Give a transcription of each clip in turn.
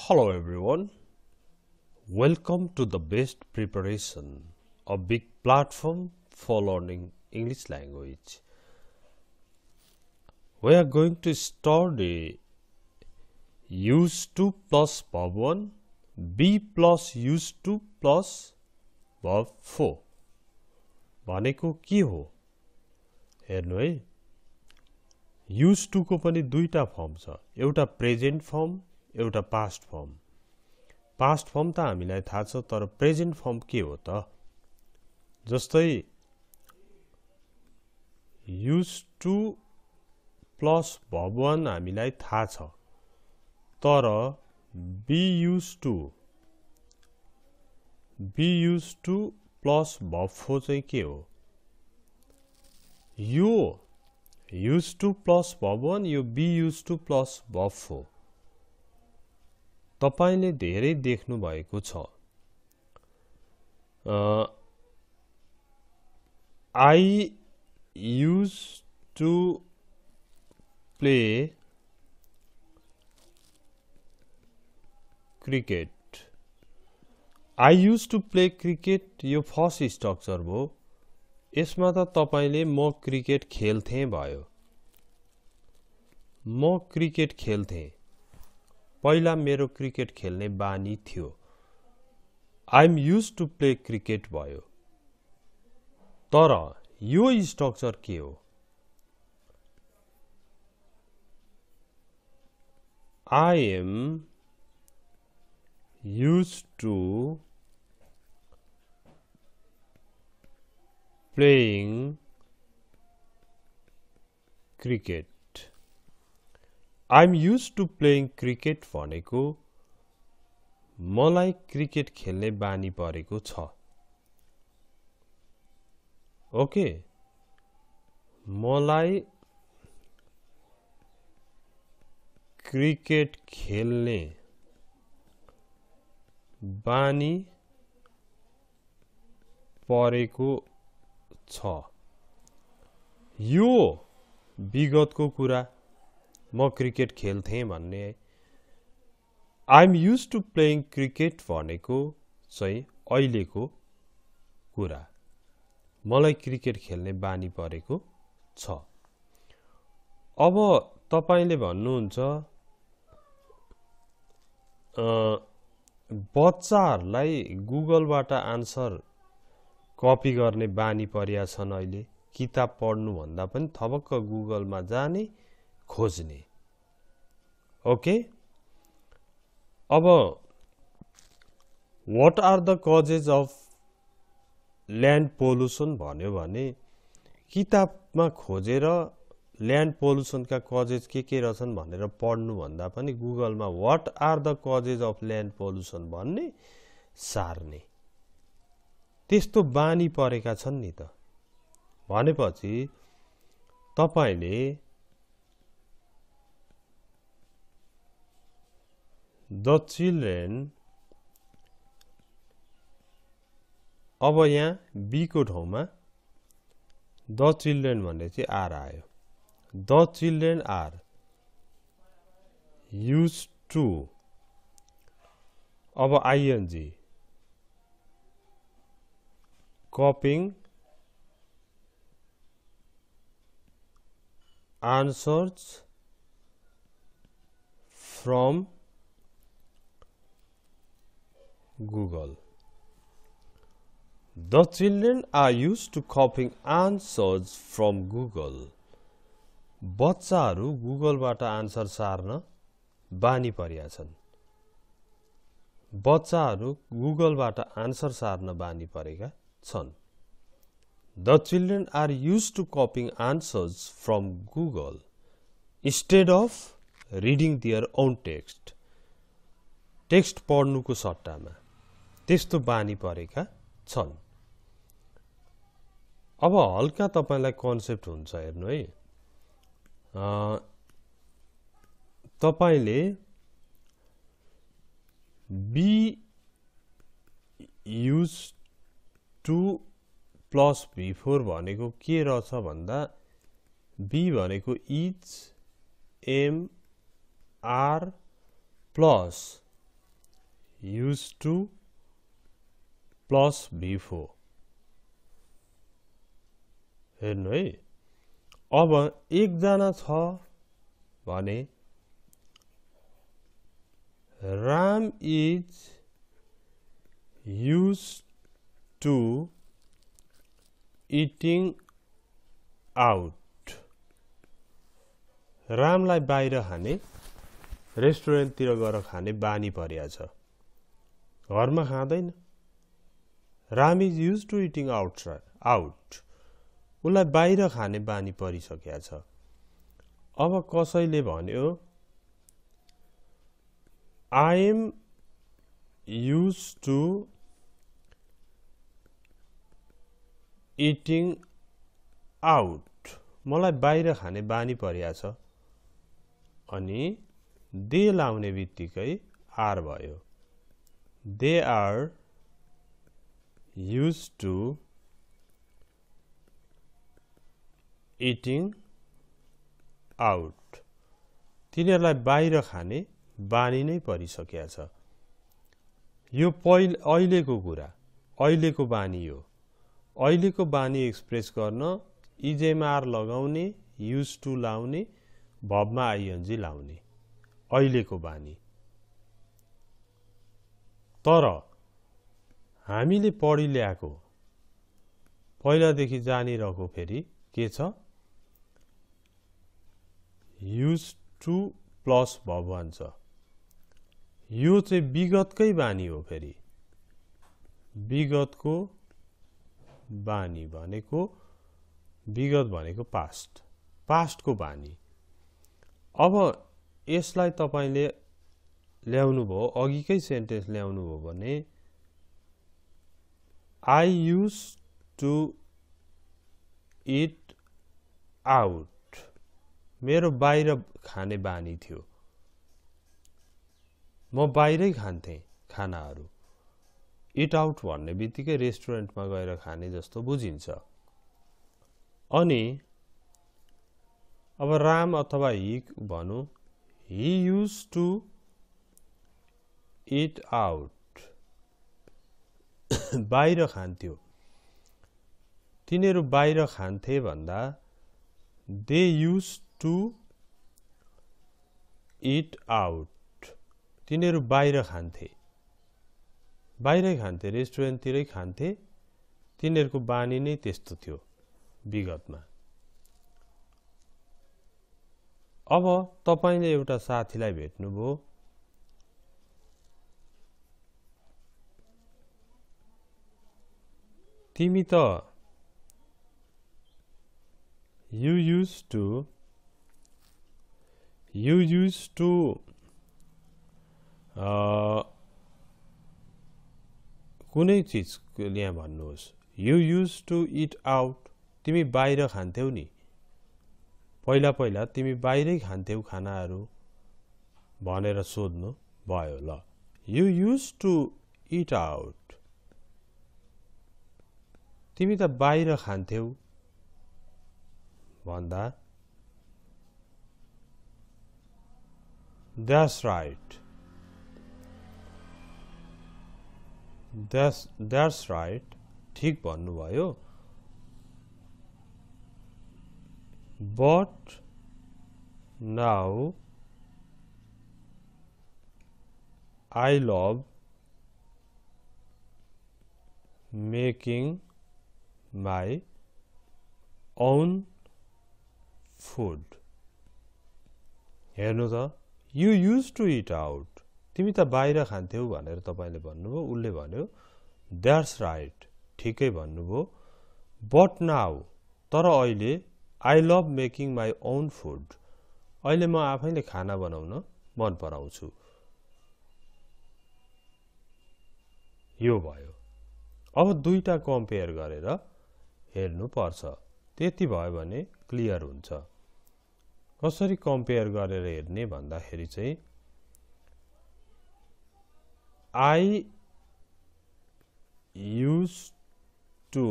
Hello everyone, welcome to the best preparation, a big platform for learning English language. We are going to study used to plus verb 1, be plus used to plus verb 4. भनेको के हो? हेर्नु है, used to को पनि दुईटा form छ, एउटा प्रेजेन्ट फर्म, एउटा पास्ट फर्म. पास्ट फर्म त हामीलाई थाहा छ, तर प्रेजेन्ट फर्म के हो त? जस्तै used to प्लस verb 1 हामीलाई थाहा छ, तर be used to plus verb 4 चाहिँ के हो? यो used to प्लस verb 1, यो be used to plus verb 4. तपाईले धेरै देख्नु भएको छ. I used to play cricket. I used to play cricket यो फर्स्ट स्ट्रक्चर भयो. यसमा त तपाईले म क्रिकेट खेल्थे भयो. म क्रिकेट खेल्थे. पहिला मेरो क्रिकेट खेल्ने बानी थियो. I am used to play cricket भयो. तर यो स्ट्रक्चर के हो? I am used to playing cricket. I'm used to playing cricket भनेको मलाई क्रिकेट खेल्ने बानी परेको छ. ओके, मलाई क्रिकेट खेल्ने बानी परेको छ. यो विगतको कुरा, म क्रिकेट खेल्थे भन्ने. I'm used to playing cricket भनेको चाहिँ अहिलेको कुरा. मलाई क्रिकेट खेल्ने बानी परेको छ. अब तपाईले भन्नुहुन्छ बच्चाहरूलाई गुगलबाट आन्सर कपी गर्ने बानी परिया छन्. अहिले किताब पढ्नु भन्दा पनि थपक्क गुगलमा जाने, खोज्ने. ओके, अब what are the causes of land pollution भन्यो भने किताबमा खोजेर ल्यान्ड पोल्युसनका कजेज के रहेछन् भनेर पढ्नु भन्दा पनि गुगलमा what are the causes of land pollution भन्ने सार्ने. त्यस्तो बानी परेका छन् नि त. भनेपछि तपाईले the children, अब यहाँ बी को ठाउँमा the children भन्ने चाहिँ आर आयो. The children are used to, अब ing, copying answers from Google. The children are used to copying answers from Google. बच्चाहरू गुगलबाट आन्सर सार्न बानी परिया छन्. बच्चाहरू गुगलबाट आन्सर सार्न बानी परेका छन्. The children are used to copying answers from Google instead of reading their own text. Text पढ्नुको सट्टामा त्यस्तो बानी परेका छन्. अब हल्का तपाईलाई कन्सेप्ट हुन्छ. हेर्नु है, तपाईले be used to plus before भनेको के रहेछ भन्दा be भनेको is, am, are plus used to plus before. हेर्नु है, अब एकजना छ भने Ram is used to eating out. रामलाई बाहिर खाने, रेस्टुरेन्टतिर गएर खाने बानी परेको छ, घरमा खाँदैन। Ram is used to eating out. उसलाई बाहिर खाने बानी परिसकेको छ। अब कसैले भन्यो I am used to eating out. मलाई बाहिर खाने बानी परेको छ। अनि दे लाउने बित्तिकै आर भयो। They are used to eating out. तिनीहरूलाई बाहिर खाने बानी नै परिसकेको छ। यो अहिलेको कुरा, अहिलेको बानी हो। अहिलेको बानी एक्सप्रेस गर्न इजेमा आर लगाउने, युज टु लाउने, भबमा आइएनजी लाउने, अहिलेको बानी। तर हामीले पढि ल्याएको पहिलादेखि जानिरहेको फेरि के छ, युज टु प्लस भब भन्छ। यो चाहिँ विगतकै बानी हो। फेरि विगतको बानी भनेको, विगत भनेको पास्ट, पास्टको बानी। अब यसलाई तपाईले ल्याउनु भयो, अघिकै सेन्टेन्स ल्याउनु भयो भने I used to eat out. मेरो बाहिर खाने बानी थियो, म बाहिरै खान्थे खानाहरू। इट आउट भन्ने बित्तिकै रेस्टुरेन्टमा गएर खाने जस्तो बुझिन्छ। अनि अब राम अथवा ही भनौँ, he used to eat out. बाहिर खान्थ्यो। तिनीहरू बाहिर खान्थे भन्दा they used to eat out. तिनीहरू बाहिर खान्थे, बाहिरै खान्थे, रेस्टुरेन्टतिरै खान्थे। तिनीहरूको बानी नै त्यस्तो थियो विगतमा। अब तपाईले एउटा साथीलाई भेट्नुभयो, तिमी त you used to कुनै चीज यहाँ भन्नुहोस्, you used to eat out. तिमी बाहिर खान्थ्यौ नि, पहिला पहिला तिमी बाहिरै खान्थ्यौ खानाहरू भनेर सोध्नु भयो। ल, you used to eat out. तिमी त बाहिर खान्थ्यौ भन्दा that's right. That's right. ठीक भन्नुभयो। But now I love making my own food. हेर्नु त, you used to eat out. तिमी त बाहिर खान्थ्यौ भनेर तपाईले भन्नुभयो। उसले भन्यो that's right. ठिकै भन्नुभयो। But now, तर अहिले I love making my own food. अहिले म आफैले खाना बनाउन मन पराउँछु। यो भयो। अब दुईटा कम्पेयर गरेर हेर्नु पर्छ। त्यति भयो भने क्लियर हुन्छ। कसरी कम्पेयर गरेर हेर्ने भन्दाखेरि चाहिँ I used to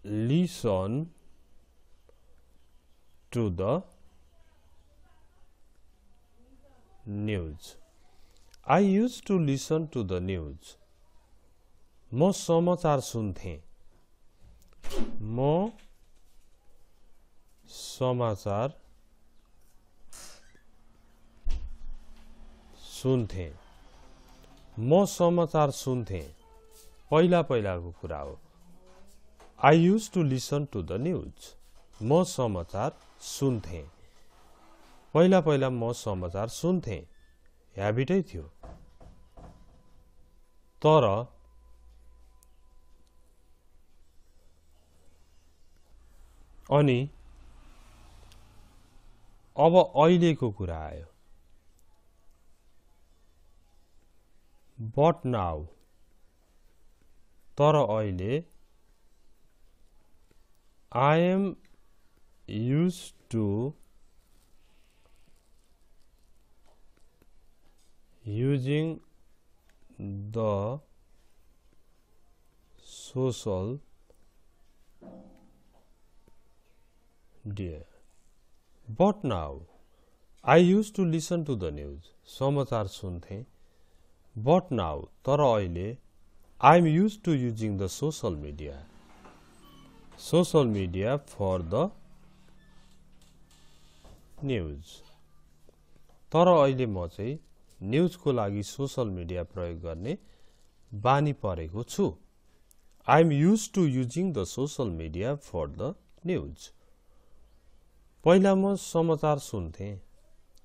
listen to the news. I used to listen to the news. म समाचार सुन्थे. म समाचार सुन्थे. म समाचार सुन्थे. पहिला पहिलाको कुरा हो. I used to listen to the news. म समाचार सुन्थे. पहिला पहिला म समाचार सुन्थे. ह्याबिटै थियो. तर अनि अब अहिलेको कुरा आयो. But now, तर अहिले I am used to using the social media. But now, I used to listen to the news. समाचार सुन्थे. But now, तर अहिले I am used to using the social media. Social media for the news. तर अहिले म चाहिँ न्यूजको लागि social media प्रयोग गर्ने बानी परेको छु. I am used to using the social media for the news. पहिला म समाचार सुन्थे.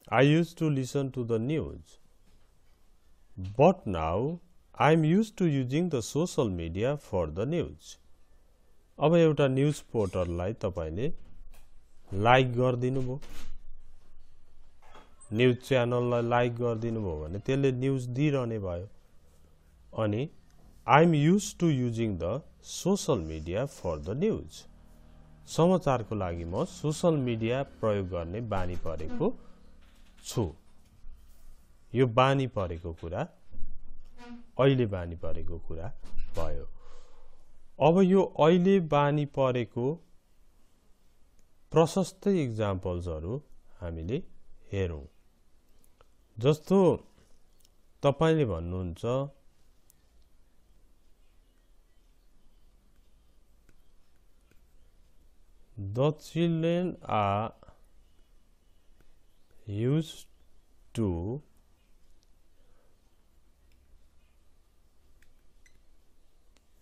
I used to listen to the news. But now I am used to using the social media for the news. अब एउटा news पोर्टललाई तपाईले like गर्दिनु भो, news च्यानललाई like गर्दिनु भो भने त्यसले न्यूज दिइरहने भयो. अनि I am used to using the social media for the news. समाचारको लागि म सोशल मिडिया प्रयोग गर्ने बानी परेको छु. यो बानी परेको कुरा अहिले बानी परेको कुरा भयो. अब यो अहिले बानी परेको प्रशस्त एक्जाम्पल्सहरु हामीले हेरौं. जस्तो तपाईले भन्नुहुन्छ the children are used to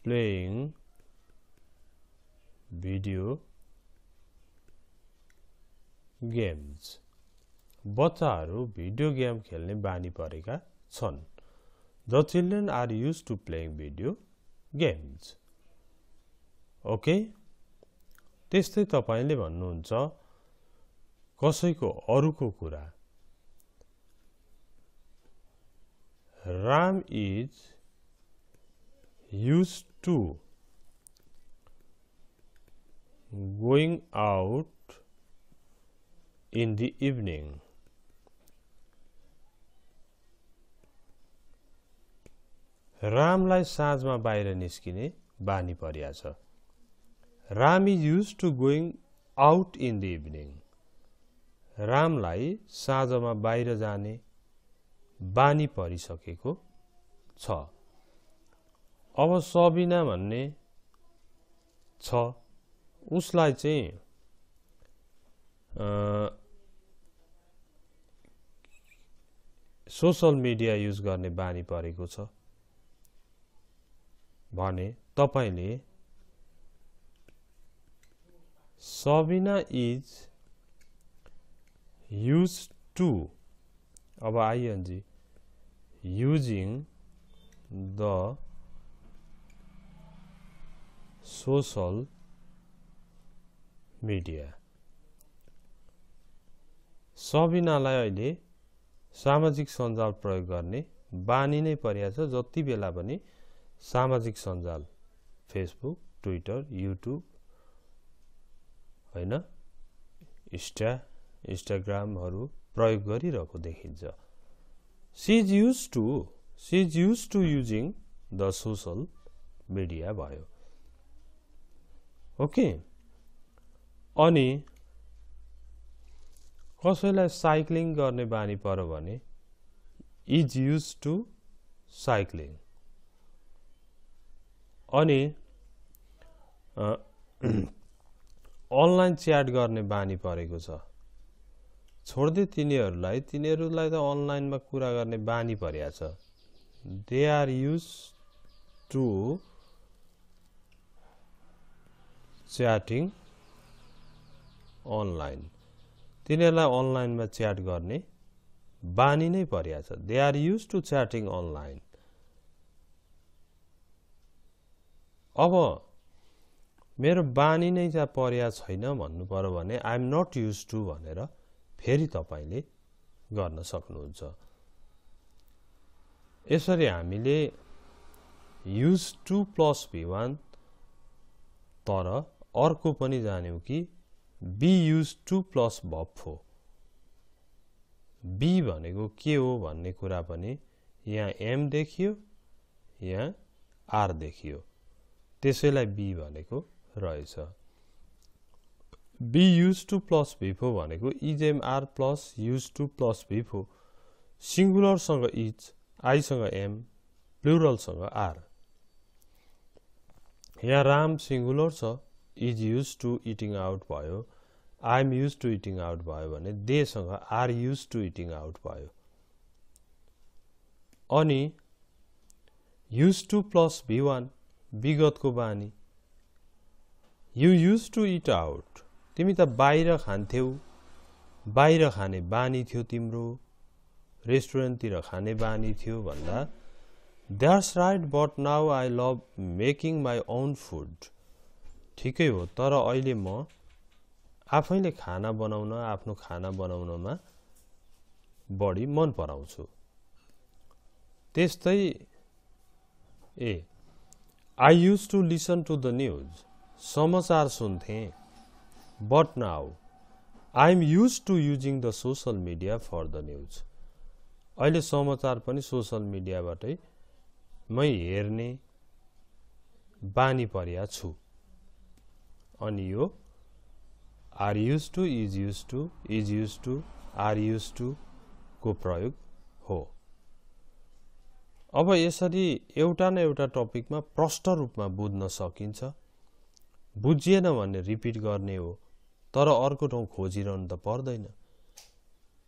playing video games. बच्चाहरू भिडियो गेम खेल्ने बानी परेका छन्. The children are used to playing video games. Okay. त्यस्तै तपाईले भन्नुहुन्छ कसैको अरूको कुरा. Ram is used to going out in the evening. रामलाई साँझमा बाहिर निस्किने बानी परिया छ. Ram is used to going out in the evening. रामलाई साँझमा बाहिर जाने बानी परिसकेको छ. अब सबिना भन्ने छ, उसलाई चाहिँ सोशल मिडिया युज गर्ने बानी परेको छ भने तपाईले Sabina is used to, अब ing, using the social media. सबिनालाई अहिले सामाजिक सञ्जाल प्रयोग गर्ने बानी नै परिया छ. जति बेला पनि सामाजिक सञ्जाल फेसबुक, ट्विटर, युट्युब हैन, इन्स्टाग्रामहरु प्रयोग गरिरहेको देखिन्छ. She is used to using the social media भयो. ओके. अनि कसैलाई साइक्लिङ गर्ने बानी पर्यो भने इज युज्ड टु साइक्लिङ। अनि अनलाइन च्याट गर्ने बानी परेको छ, छोड्दै तिनीहरूलाई त अनलाइनमा कुरा गर्ने बानी परेको छ। They are used to chatting online, तिनीहरूलाई अनलाइनमा च्याट गर्ने बानी नै परेको छ। They are used to chatting online. अब मेरो बानी नै चाहिँ परेको छैन भन्नु पर्यो भने I am not used to भनेर फेरि तपाईले गर्न सक्नुहुन्छ। यसरी हामीले युज्ड टु प्लस V1 तर अर्को पनि जान्यौं कि be used to plus verb 4। Be भनेको के हो भन्ने कुरा पनि यहाँ एम देखियो, यहाँ आर देखियो, त्यसैलाई बी भनेको रहेछ। Be used to plus V4 भनेको is am are plus used to plus V4, singular सँग इज, आई सँग एम, प्लुरल सँग आर। यहाँ राम सिंगुलर छ, is used to eating out भयो, I am used to eating out भयो भने they सँग are used to eating out भयो। अनि युज्ड टु प्लस V1 विगतको बानी, you used to eat out, तिमी त बाहिर खान्थ्यौ, बाहिर खाने बानी थियो तिम्रो, रेस्टुरेन्टतिर खाने बानी थियो भन्दा that's right but now I love making my own food. ठिकै हो, तर अहिले म आफैले खाना बनाउन, आफ्नो खाना बनाउनमा बढी मन पराउँछु। त्यस्तै I used to listen to the news, समाचार सुन्थे, but now I am used to using the social media for the news. अहिले समाचार पनि सोशल मिडियाबाटै मै हेर्ने बानी परेको छु। अनि यो are used to, is used to, is used to, are used to को प्रयोग हो। अब यसरी एउटा न एउटा टपिकमा प्रष्ट रूपमा बुझ्न सकिन्छ। बुझिएन भने रिपिट गर्ने हो, तर अर्को ठाउँ खोजिरहनु त पर्दैन।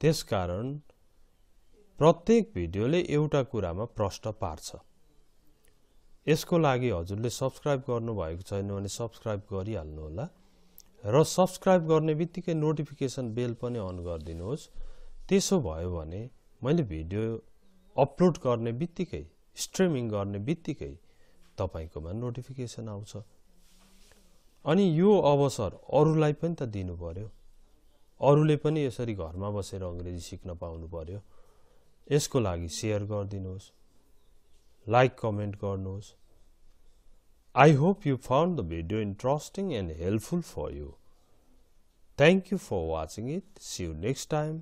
त्यसकारण प्रत्येक भिडियोले एउटा कुरामा प्रष्ट पार्छ। यसको लागि हजुरले सब्स्क्राइब गर्नु भएको छैन भने सब्स्क्राइब गरिहाल्नु होला र सब्स्क्राइब गर्ने बित्तिकै नोटिफिकेसन बेल पनि अन गरिदिनुहोस्। त्यसो भयो भने मैले भिडियो अपलोड गर्ने बित्तिकै, स्ट्रिमिङ गर्ने बित्तिकै तपाईकोमा नोटिफिकेसन आउँछ। अनि यो अवसर अरूलाई पनि त दिनु पर्यो, अरूले पनि यसरी घरमा बसेर अंग्रेजी सिक्न पाउनु पर्यो। यसको लागि शेयर गरिदिनुहोस्, लाइक कमेन्ट गर्नुहोस्। I hope you found the video interesting and helpful for you. Thank you for watching it. See you next time.